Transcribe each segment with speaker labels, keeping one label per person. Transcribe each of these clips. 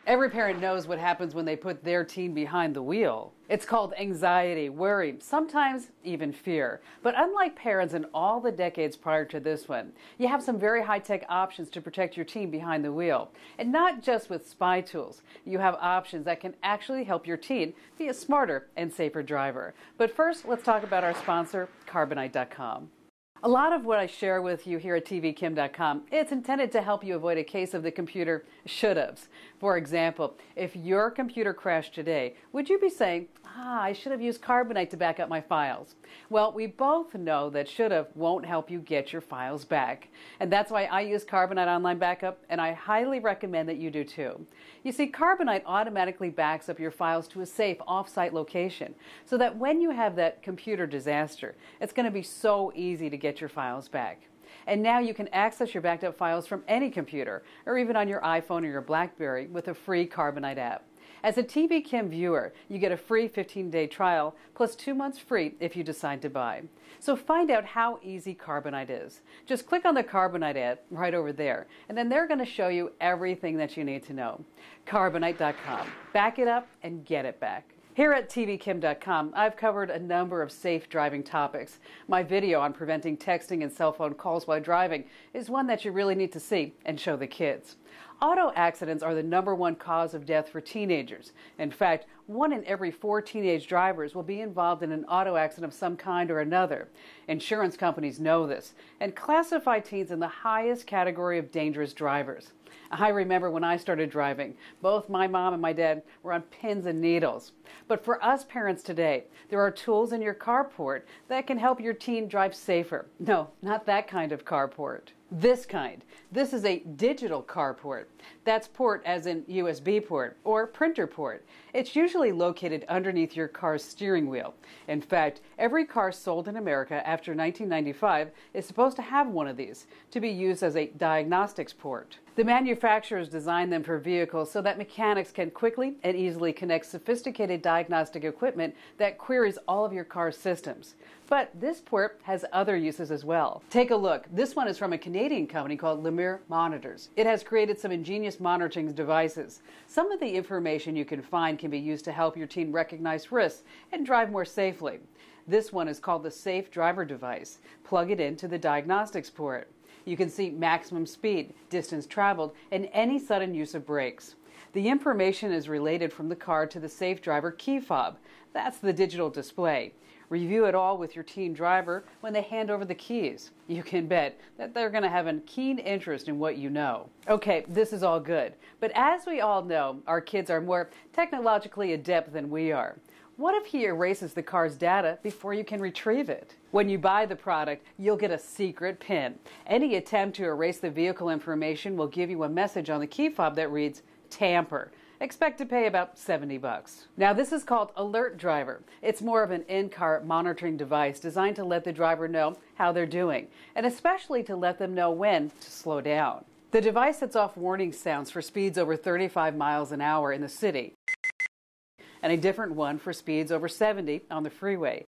Speaker 1: Every parent knows what happens when they put their teen behind the wheel. It's called anxiety, worry, sometimes even fear. But unlike parents in all the decades prior to this one, you have some very high-tech options to protect your teen behind the wheel. And not just with spy tools. You have options that can actually help your teen be a smarter and safer driver. But first, let's talk about our sponsor, Carbonite.com. A lot of what I share with you here at tvkim.com, it's intended to help you avoid a case of the computer should-haves. For example, if your computer crashed today, would you be saying, I should have used Carbonite to back up my files? Well, we both know that should-have won't help you get your files back. And that's why I use Carbonite Online Backup, and I highly recommend that you do too. You see, Carbonite automatically backs up your files to a safe off-site location, so that when you have that computer disaster, it's going to be so easy to get your files back. And now you can access your backed up files from any computer, or even on your iPhone or your BlackBerry with a free Carbonite app. As a TV Kim viewer, you get a free 15-day trial plus 2 months free if you decide to buy. So find out how easy Carbonite is. Just click on the Carbonite ad right over there, and then they're going to show you everything that you need to know. Carbonite.com. Back it up and get it back. Here at tvkim.com, I've covered a number of safe driving topics. My video on preventing texting and cell phone calls while driving is one that you really need to see and show the kids. Auto accidents are the #1 cause of death for teenagers. In fact, 1 in every 4 teenage drivers will be involved in an auto accident of some kind or another. Insurance companies know this and classify teens in the highest category of dangerous drivers. I remember when I started driving, both my mom and my dad were on pins and needles. But for us parents today, there are tools in your carport that can help your teen drive safer. No, not that kind of carport. This kind. This is a digital carport. That's port as in USB port or printer port. It's usually located underneath your car's steering wheel. In fact, every car sold in America after 1995 is supposed to have one of these to be used as a diagnostics port. The manufacturers designed them for vehicles so that mechanics can quickly and easily connect sophisticated diagnostic equipment that queries all of your car's systems. But this port has other uses as well. Take a look. This one is from a Canadian company called Lemire Monitors. It has created some ingenious monitoring devices. Some of the information you can find can be used to help your teen recognize risks and drive more safely. This one is called the Safe Driver Device. Plug it into the diagnostics port. You can see maximum speed, distance traveled, and any sudden use of brakes. The information is related from the car to the Safe Driver key fob. That's the digital display. Review it all with your teen driver when they hand over the keys. You can bet that they're going to have a keen interest in what you know. Okay, this is all good. But as we all know, our kids are more technologically adept than we are. What if he erases the car's data before you can retrieve it? When you buy the product, you'll get a secret PIN. Any attempt to erase the vehicle information will give you a message on the key fob that reads, tamper. Expect to pay about $70. Now this is called Alert Driver. It's more of an in-car monitoring device designed to let the driver know how they're doing, and especially to let them know when to slow down. The device sets off warning sounds for speeds over 35 miles an hour in the city, and a different one for speeds over 70 on the freeway.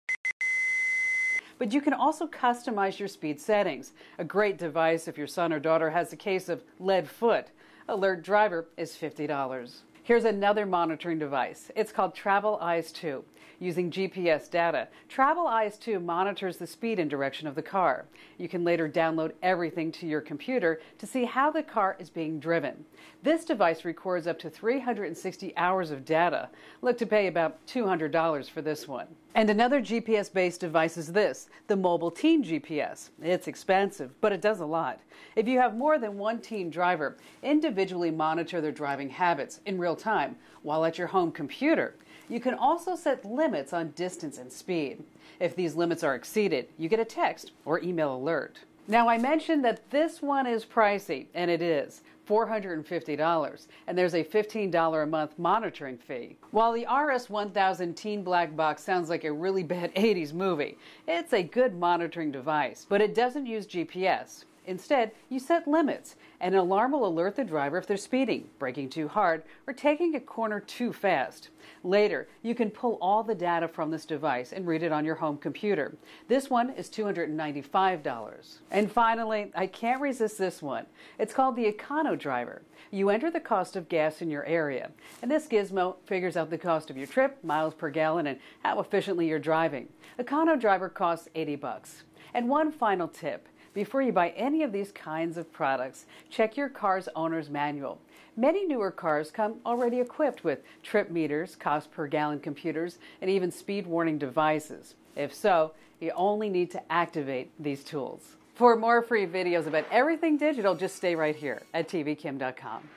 Speaker 1: But you can also customize your speed settings. A great device if your son or daughter has a case of lead foot. Alert Driver is $50. Here's another monitoring device. It's called Travel Eyes 2. Using GPS data, Travel Eyes 2 monitors the speed and direction of the car. You can later download everything to your computer to see how the car is being driven. This device records up to 360 hours of data. Look to pay about $200 for this one. And another GPS-based device is this, the Mobile Teen GPS. It's expensive, but it does a lot. If you have more than one teen driver, individually monitor their driving habits in real time while at your home computer. You can also set limits on distance and speed. If these limits are exceeded, you get a text or email alert. Now I mentioned that this one is pricey, and it is. $450, and there's a $15 a month monitoring fee. While the RS-1000 Teen Black Box sounds like a really bad 80s movie, it's a good monitoring device, but it doesn't use GPS. Instead, you set limits, and an alarm will alert the driver if they're speeding, braking too hard, or taking a corner too fast. Later, you can pull all the data from this device and read it on your home computer. This one is $295. And finally, I can't resist this one. It's called the Econo Driver. You enter the cost of gas in your area, and this gizmo figures out the cost of your trip, miles per gallon, and how efficiently you're driving. Econo Driver costs $80. And one final tip. Before you buy any of these kinds of products, check your car's owner's manual. Many newer cars come already equipped with trip meters, cost per gallon computers, and even speed warning devices. If so, you only need to activate these tools. For more free videos about everything digital, just stay right here at tvkim.com.